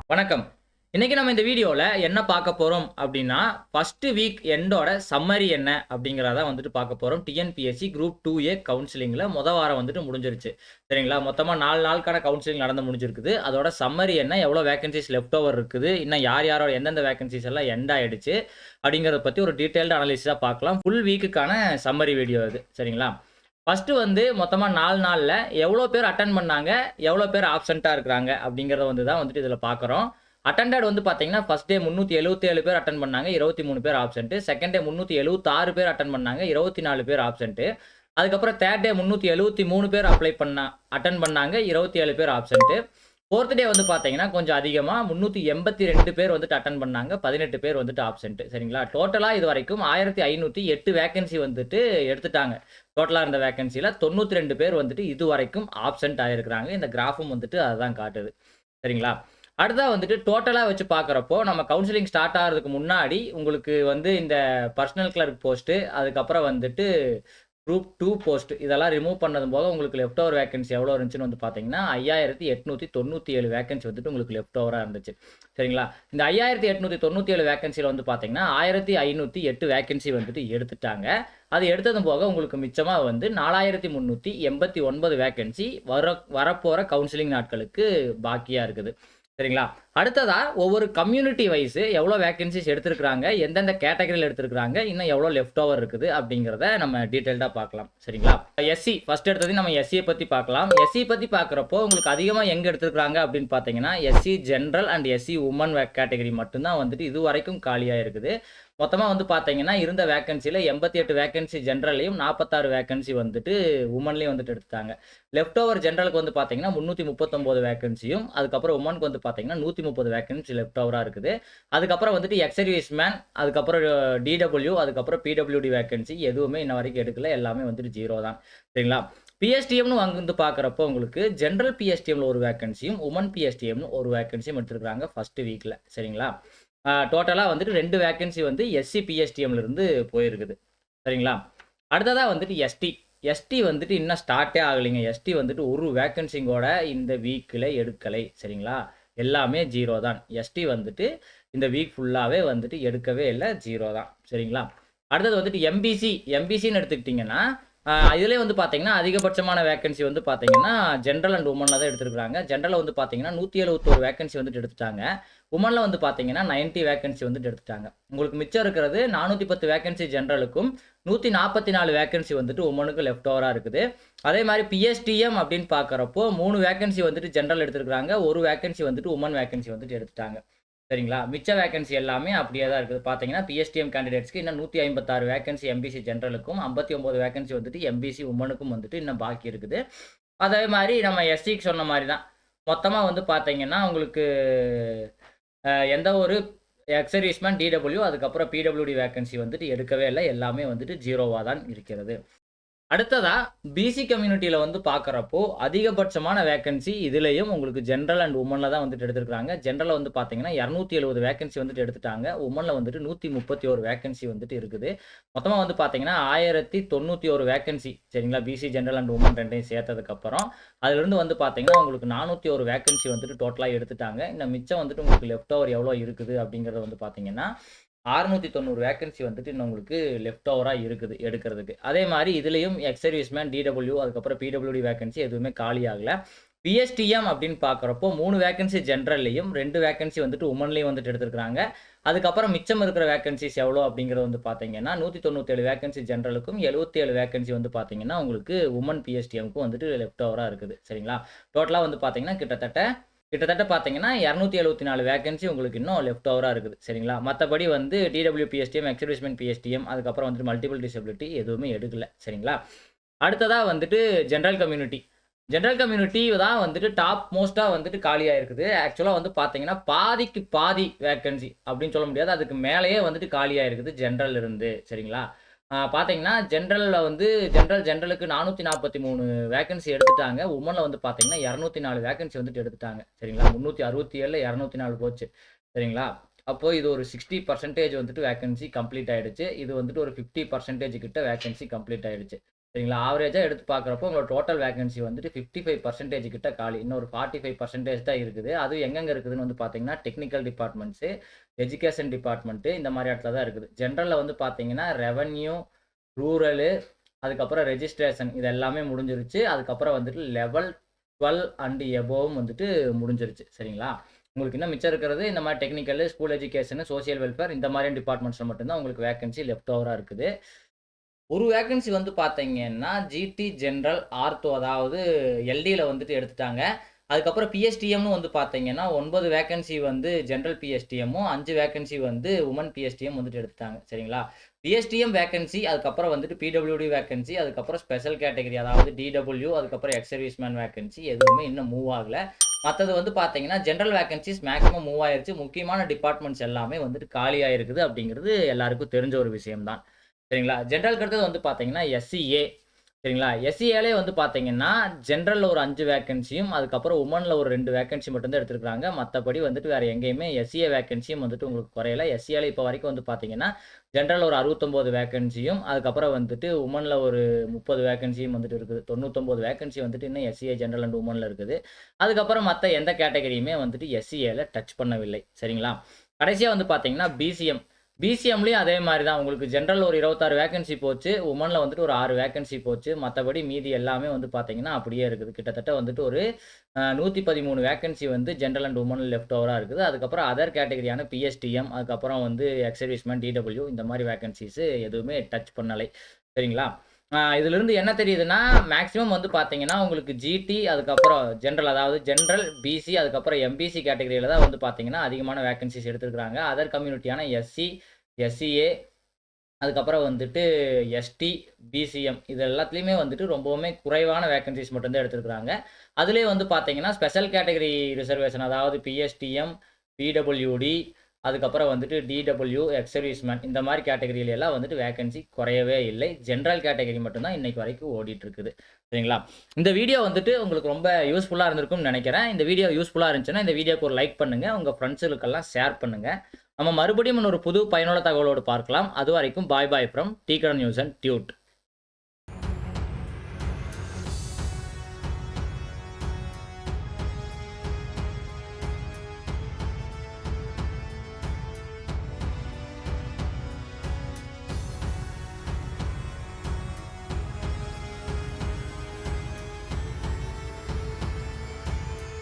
வணக்கம். இன்னைக்கு நம்ம இந்த வீடியோல என்ன பார்க்க போறோம் அப்படின்னா, ஃபர்ஸ்ட் வீக் எண்டோட சம்மரி என்ன அப்படிங்கிறத வந்துட்டு பார்க்க போறோம். டிஎன்பிஎஸ்சி குரூப் 2A கவுன்சிலிங்ல வாரம் வந்துட்டு முடிஞ்சிருச்சு. சரிங்களா? மொத்தமா 4 நாளுக்கான கவுன்சிலிங் நடந்து முடிஞ்சிருக்குது. அதோட சம்மரி என்ன, எவ்வளோ வேக்கன்ஸீஸ் லெஃப்ட் ஓவர் இருக்குது, இன்னும் யார் யாரோட எந்தெந்த வேக்கன்ஸீஸ் எல்லாம் எண்ட் ஆயிடுச்சு அப்படிங்கிறத பத்தி ஒரு டீட்டெயில்டு அனலைசிஸா பார்க்கலாம். ஃபுல் வீக்குக்கான சம்மரி வீடியோ இது. சரிங்களா? ஃபர்ஸ்ட் வந்து மொத்தமா 4 நாள்ல எவ்வளோ பேர் அட்டெண்ட் பண்ணாங்க, எவ்வளோ பேர் ஆப்சென்ட்டா இருக்கிறாங்க அப்படிங்கிறத வந்து தான் வந்துட்டு இதில பார்க்குறோம். அட்டெண்டட் வந்து பார்த்தீங்கன்னா, ஃபர்ஸ்ட் டே 377 பேர் அட்டெண்ட் பண்ணாங்க. 23 பேர் ஆப்சென்ட். செகண்ட் டே 376 பேர் அட்டெண்ட் பண்ணாங்க. 24 பேர் ஆப்சென்ட். அதுக்கப்புறம் தேர்ட் டே 373 பேர் அட்டெண்ட் பண்ணாங்க. 27 பேர் ஆப்சென்ட். ஃபோர்த் டே வந்து பார்த்தீங்கன்னா, கொஞ்சம் அதிகமா 382 பேர் வந்துட்டு அட்டெண்ட் பண்ணாங்க. 18 பேர் வந்துட்டு ஆப்சென்ட். சரிங்களா? டோட்டலா இதுவரைக்கும் 1508 வேக்கன்சி வந்துட்டு எடுத்துட்டாங்க. டோட்டலா இருந்த வேக்கன்சில 92 பேர் வந்துட்டு இதுவரைக்கும் ஆப்சென்ட் ஆயிருக்கிறாங்க. இந்த கிராஃபும் வந்துட்டு அதுதான் காட்டுது. சரிங்களா? அடுத்ததா வந்துட்டு டோட்டலா வச்சு பார்க்குறப்போ, நம்ம கவுன்சிலிங் ஸ்டார்ட் ஆகுறதுக்கு முன்னாடி உங்களுக்கு வந்து இந்த பர்சனல் கிளர்க் போஸ்ட்டு, அதுக்கப்புறம் வந்துட்டு குரூப் 2 போஸ்ட் இதெல்லாம் ரிமூவ் பண்ணதும் போக உங்களுக்கு லெஃப்ட் ஓவர் வேக்கன்சி எவ்வளோ இருந்துச்சுன்னு வந்து பார்த்தீங்கன்னா, 5897 வேக்கன்சி வந்துட்டு உங்களுக்கு லெஃப்ட் ஓவரா இருந்துச்சு. சரிங்களா? இந்த 5897 வேக்கன்சில வந்து பார்த்தீங்கன்னா, 1508 வேக்கன்சி வந்துட்டு எடுத்துட்டாங்க. அது எடுத்ததும் போக உங்களுக்கு மிச்சமா வந்து 4389 வேக்கன்சி வரப்போற கவுன்சிலிங் நாட்களுக்கு பாக்கியா இருக்குது. சரிங்களா? அடுத்ததா ஒவ்வொரு கம்யூனிட்டி வைஸ் எவ்வளோ வேக்கன்ஸிஸ் எடுத்திருக்கிறாங்க, எந்தெந்த கேட்டகரியில எடுத்திருக்கிறாங்க, இன்னும் எவ்வளோ லெஃப்ட் ஓவர் இருக்குது அப்படிங்கிறத நம்ம டீட்டெயில்டா பார்க்கலாம். சரிங்களா? எஸ்சி ஃபர்ஸ்ட் எடுத்தது நம்ம எஸ்சிய பத்தி பார்க்கலாம். எஸ்சி பத்தி பார்க்குறப்போ உங்களுக்கு அதிகமா எங்க எடுத்திருக்கிறாங்க அப்படின்னு பார்த்தீங்கன்னா, SC general and SC women category மட்டும் தான் வந்துட்டு இதுவரைக்கும் காலியா இருக்குது. மொத்தமா வந்து பார்த்தீங்கன்னா, இருந்த வேக்கன்சில 88 வேக்கன்சி ஜெனரல்லயும் 46 வேக்கன்சி வந்துட்டு உமன்லயும் வந்துட்டு எடுத்துட்டாங்க. லெஃப்ட் ஓவர் ஜெனரலுக்கு வந்து பார்த்தீங்கன்னா, 339 வேக்கன்சியும், அதுக்கப்புறம் உமனுக்கு வந்து பார்த்தீங்கன்னா, 130 வேக்கன்சி லெஃப்ட் ஓவரா இருக்குது. அதுக்கப்புறம் வந்துட்டு எக்ஸ் சர்வீஸ் மேன், அதுக்கப்புறம் டிடபிள்யூ, அதுக்கப்புறம் பிடபிள்யூடி வேக்கன்சி எதுவுமே இன்ன வரைக்கும் எடுக்கல. எல்லாமே வந்துட்டு 0 தான். சரிங்களா? பிஎஸ்டிஎம்னு வந்து பார்க்குறப்போ உங்களுக்கு ஜெனரல் பிஎஸ்டிஎம்ல ஒரு வேக்கன்சியும், உமன் பிஎஸ்டிஎம்னு ஒரு வேக்கன்சியும் எடுத்திருக்காங்க ஃபர்ஸ்ட் வீக்ல. சரிங்களா? டோட்டலா வந்துட்டு 2 வேக்கன்சி வந்து எஸ்சி பிஎஸ்டிஎம்ல இருந்து போயிருக்குது. சரிங்களா? அடுத்ததா வந்துட்டு எஸ்டி. எஸ்டி வந்துட்டு இன்னும் ஸ்டார்ட்டே ஆகலைங்க. எஸ்டி வந்துட்டு ஒரு வேக்கன்சியும் கூட இந்த வீக்ல எடுக்கலை. சரிங்களா? எல்லாமே 0 தான். எஸ்டி வந்துட்டு இந்த வீக் ஃபுல்லாவே வந்துட்டு எடுக்கவே இல்ல. 0 தான். சரிங்களா? அடுத்தது வந்துட்டு எம்பிசி. எம்பிசின்னு எடுத்துக்கிட்டீங்கன்னா, இதுலயே வந்து பார்த்தீங்கன்னா, அதிகபட்சமான வேக்கன்சி வந்து பார்த்தீங்கன்னா, ஜெனரல் அண்ட் உமன்ல தான் எடுத்திருக்காங்க. ஜெனரல்ல வந்து பார்த்தீங்கன்னா, 171 வேக்கன்சி வந்துட்டு எடுத்துட்டாங்க. உமன்ல வந்து பார்த்தீங்கன்னா, 90 வேக்கன்சி வந்துட்டு எடுத்துட்டாங்க. உங்களுக்கு மிச்சம் இருக்கிறது 410 வேக்கன்சி ஜெனரலுக்கும், 144 வேக்கன்சி வந்துட்டு உமனுக்கு லெஃப்ட் ஓவரா இருக்குது. அதே மாரி பிஎஸ்டிஎம் அப்படின்னு பார்க்குறப்போ, 3 வேக்கன்சி வந்துட்டு ஜெனரல் எடுத்திருக்காங்க. 1 வேக்கன்சி வந்துட்டு உமன் வேக்கன்சி வந்துட்டு எடுத்துட்டாங்க. சரிங்களா? மிச்ச வேக்கன்சி எல்லாமே அப்படியே தான் இருக்குது. பார்த்தீங்கன்னா, பிஎஸ்டிஎம் கேண்டிடேட்ஸ்க்கு இன்னும் 156 வேக்கன்சி எம்பிசி ஜெனரலுக்கும், 59 வேக்கன்சி வந்துட்டு எம்பிசி உமனுக்கும் வந்துட்டு இன்னும் பாக்கி இருக்குது. அதே மாரி நம்ம எஸ்சிக்கு சொன்ன மாரி தான். மொத்தமா வந்து பார்த்தீங்கன்னா, உங்களுக்கு எந்த ஒரு எக்ஸ் சர்வீஸ்மேன், டிடபிள்யூ அதுக்கப்புறம் பிடபிள்யூடி வேக்கன்சி வந்துட்டு எடுக்கவே இல்ல. எல்லாமே வந்துட்டு 0வா தான் இருக்கிறது. அடுத்ததா பிசி கம்யூனிட்டில வந்து பார்க்குறப்போ, அதிகபட்சமான வேக்கன்சி இதுலயும் உங்களுக்கு ஜெனரல் அண்ட் உமன்ல தான் வந்துட்டு எடுத்திருக்காங்க. ஜெனரல்ல வந்து பார்த்தீங்கன்னா, 270 வேக்கன்சி வந்துட்டு எடுத்துட்டாங்க. உமன்ல வந்துட்டு 131 வேக்கன்சி வந்துட்டு இருக்குது. மொத்தமா வந்து பார்த்தீங்கன்னா, 1091 வேக்கன்சி சரிங்களா? பிசி, ஜெனரல் அண்ட் உமன் 2யும் சேர்த்ததுக்கப்புறம், அதிலிருந்து வந்து பார்த்தீங்கன்னா, உங்களுக்கு 401 வேக்கன்சி வந்துட்டு டோட்டலா எடுத்துட்டாங்க. இந்த மிச்சம் வந்துட்டு உங்களுக்கு லெஃப்ட் ஓவர் எவ்வளோ இருக்குது அப்படிங்கிறத வந்து பார்த்தீங்கன்னா, 690 வேக்கன்சி வந்துட்டு இன்னும் உங்களுக்கு லெஃப்ட் ஓவரா இருக்குது எடுக்கிறதுக்கு. அதே மாரி இதுலயும் எக்ஸ் சர்வீஸ்மேன், டிடபிள்யூ அதுக்கப்புறம் பிடபிள்யூடி வேக்கன்சி எதுவுமே காலி ஆகல. பிஎஸ்டிஎம் அப்படின்னு பார்க்குறப்போ 3 வேக்கன்சி ஜெனரல்லயும், 2 வேக்கன்சி வந்துட்டு உமன்லயும் வந்துட்டு எடுத்திருக்காங்க. அதுக்கப்புறம் மிச்சம் இருக்கிற வேக்கன்சிஸ் எவ்வளோ அப்படிங்கிறது வந்து பார்த்தீங்கன்னா, 197 வேக்கன்சி ஜெனரலுக்கும், 77 வேக்கன்சி வந்து பார்த்தீங்கன்னா, உங்களுக்கு உமன் பிஎஸ்டிஎம்க்கும் வந்துட்டு லெஃப்ட் ஓவரா இருக்குது. சரிங்களா? டோட்டலா வந்து பார்த்தீங்கன்னா, கிட்டத்தட்ட பார்த்தீங்கன்னா 274 வேக்கன்சி உங்களுக்கு இன்னும் லெஃப்ட் ஓவரா இருக்குது. சரிங்களா? மத்தபடி வந்து DW PSTM, X serviceman PSTM, அதுக்கப்புறம் வந்துட்டு மல்டிபிள் டிசபிலிட்டி எதுவுமே எடுக்கல. சரிங்களா? அடுத்ததா வந்துட்டு ஜெனரல் கம்யூனிட்டி. ஜெனரல் கம்யூனிட்டி தான் வந்துட்டு டாப் மோஸ்ட்டா வந்துட்டு காலியா இருக்குது. ஆக்சுவலா வந்து பார்த்தீங்கன்னா, பாதிக்கு பாதி வேக்கன்சி அப்படின்னு சொல்ல முடியாது. அதுக்கு மேலேயே வந்துட்டு காலியா இருக்குது ஜெனரல்ல இருந்து. சரிங்களா? பார்த்தீங்கன்னா, ஜெனரலுக்கு 443 வேக்கன்சி எடுத்துட்டாங்க. உமன்ல வந்து பார்த்தீங்கன்னா, 204 வேக்கன்சி வந்துட்டு எடுத்துட்டாங்க. சரிங்களா? 367ல 204 போச்சு. சரிங்களா? அப்போ இது ஒரு 60% வந்துட்டு வேக்கன்சி கம்ப்ளீட் ஆயிடுச்சு. இது வந்துட்டு ஒரு 50% கிட்ட வேக்கன்சி கம்ப்ளீட் ஆயிடுச்சு. சரிங்களா? ஆவரேஜா எடுத்து பார்க்குறப்போ உங்களோட டோட்டல் வேக்கன்சி வந்துட்டு 55% கிட்ட காலி. இன்னும் ஒரு 45% தான் இருக்குது. அதுவும் எங்கெங்க இருக்குதுன்னு வந்து பார்த்தீங்கன்னா, டெக்னிக்கல் டிபார்ட்மெண்ட்ஸு, எஜுகேஷன் டிபார்ட்மெண்ட்டு இந்த மாரி இடத்துல தான் இருக்குது. ஜெனரல்ல வந்து பார்த்தீங்கன்னா, ரெவென்யூ, ரூரலு, அதுக்கப்புறம் ரெஜிஸ்ட்ரேஷன் இது எல்லாமே முடிஞ்சிருச்சு. அதுக்கப்புறம் வந்துட்டு லெவல் 12 அண்ட் எபோவும் வந்துட்டு முடிஞ்சிருச்சு. சரிங்களா? உங்களுக்கு இன்னும் மிச்சம் இருக்கிறது இந்த மாரி technical, school education, social welfare இந்த மாரியான டிபார்ட்மெண்ட்ஸ்ல மட்டும் தான் உங்களுக்கு வேக்கன்சி லெஃப்ட் ஓவரா இருக்குது. ஒரு வேக்கன்சி வந்து பார்த்தீங்கன்னா, ஜிடி ஜெனரல் ஆர்த்தோ அதாவது எல்டில வந்துட்டு எடுத்துட்டாங்க. அதுக்கப்புறம் பிஎஸ்டிஎம்னு வந்து பார்த்தீங்கன்னா, 9 வேக்கன்சி வந்து ஜெனரல் பிஎஸ்டிஎம்மும், 5 வேக்கன்சி வந்து உமன் பிஎஸ்டிஎம் வந்துட்டு எடுத்துட்டாங்க. சரிங்களா? பிஎஸ்டிஎம் வேக்கன்சி, அதுக்கப்புறம் வந்துட்டு பிடபிள்யூடி வேக்கன்சி, அதுக்கப்புறம் ஸ்பெஷல் கேட்டகரி அதாவது டிடபிள்யூ, அதுக்கப்புறம் எக்ஸ் சர்வீஸ்மேன் வேக்கன்சி எதுவுமே இன்னும் மூவ் ஆகல. மத்தது வந்து பார்த்தீங்கன்னா, ஜெனரல் வேக்கன்சிஸ் மேக்ஸிமம் மூவ் ஆயிருச்சு. முக்கியமான டிபார்ட்மெண்ட்ஸ் எல்லாமே வந்துட்டு காலியா இருக்குது அப்படிங்கிறது எல்லாருக்கும் தெரிஞ்ச ஒரு விஷயம் தான். சரிங்களா? ஜெனரலுக்கு அடுத்தது வந்து பார்த்தீங்கன்னா, எஸ்சிஏ சரிங்களா? எஸ்சிஏலே வந்து பார்த்தீங்கன்னா, ஜெனரல்ல ஒரு 5 வேக்கன்சியும், அதுக்கப்புறம் உமன்ல ஒரு 2 வேக்கன்சி மட்டும் தான் எடுத்திருக்காங்க. மத்தபடி வந்துட்டு வேற எங்கேயுமே எஸ்சிஏ வேக்கன்சியும் வந்துட்டு உங்களுக்கு குறையல. எஸ்சிஏல இப்போ வரைக்கும் வந்து பார்த்தீங்கன்னா, ஜெனரல்ல ஒரு 69 வேக்கன்சியும், அதுக்கப்புறம் வந்துட்டு உமன்ல ஒரு 30 வேக்கன்சியும் வந்துட்டு இருக்குது. 99 வேக்கன்சி வந்துட்டு இன்னும் எஸ்சிஏ ஜெனரல் அண்ட் உமன்ல இருக்குது. அதுக்கப்புறம் மத்த எந்த கேட்டகரியுமே வந்துட்டு எஸ்சிஏல டச் பண்ணவில்லை. சரிங்களா? கடைசியா வந்து பார்த்தீங்கன்னா, பிசிஎம். பிசிஎம்லயும் அதே மாரி தான். உங்களுக்கு ஜெனரல் ஒரு 26 வேக்கன்சி போச்சு. உமன்ல வந்துட்டு ஒரு 6 வேக்கன்சி போச்சு. மத்தபடி மீதி எல்லாமே வந்து பார்த்தீங்கன்னா, அப்படியே இருக்குது. கிட்டத்தட்ட வந்துட்டு ஒரு 113 வேக்கன்சி வந்து ஜெனரல் அண்ட் உமன் லெஃப்ட் ஓவரா இருக்குது. அதுக்கப்புறம் அதர் கேட்டகரியான பிஎஸ்டிஎம், அதுக்கப்புறம் வந்து எக்ஸ் சர்வீஸ்மேன், டிடபிள்யூ இந்த மாரி வேக்கன்சிஸ் எதுவுமே டச் பண்ணலை. சரிங்களா? இதிலிருந்து என்ன தெரியுதுன்னா, மேக்ஸிமம் வந்து பார்த்தீங்கன்னா, உங்களுக்கு ஜிடி அதுக்கப்புறம் ஜெனரல் அதாவது ஜெனரல், பிசி அதுக்கப்புறம் எம்பிசி கேட்டகரியில தான் வந்து பார்த்தீங்கன்னா, அதிகமான வேக்கன்சிஸ் எடுத்திருக்காங்க. அதர் கம்யூனிட்டியான எஸ்சி, எஸ்சிஏ அதுக்கப்புறம் வந்துட்டு எஸ்டி, பிசிஎம் இது எல்லாத்துலயுமே வந்துட்டு ரொம்பவுமே குறைவான வேக்கன்சிஸ் மட்டும் தான் எடுத்திருக்காங்க. அதிலேயே வந்து பார்த்தீங்கன்னா, ஸ்பெஷல் கேட்டகரி ரிசர்வேஷன் அதாவது பிஎஸ்டிஎம், பிடபிள்யூடி அதுக்கப்புறம் வந்துட்டு டிடபிள்யூ, எக்ஸ் சர்வீஸ்மேன் இந்த மாரி கேட்டகரியில எல்லாம் வந்துட்டு வேக்கன்சி குறையவே இல்லை. ஜெனரல் கேட்டகரி மட்டும் தான் இன்னைக்கு வரைக்கும் ஓடிட்டு இருக்குது. சரிங்களா? இந்த வீடியோ வந்துட்டு உங்களுக்கு ரொம்ப யூஸ்ஃபுல்லா இருந்திருக்கும்னு நெனைக்கிறேன். இந்த வீடியோ யூஸ்ஃபுல்லா இருந்துச்சுன்னா, இந்த வீடியோக்கு ஒரு லைக் பண்ணுங்க. உங்க ஃப்ரெண்ட்ஸுகளுக்கெல்லாம் ஷேர் பண்ணுங்க. நம்ம மறுபடியும் இன்னொரு புது பயனுள்ள தகவலோடு பார்க்கலாம். அதுவரைக்கும் பாய் பாய் ஃப்ரம் டீ கடை நியூஸ் அண்ட் டியூட்.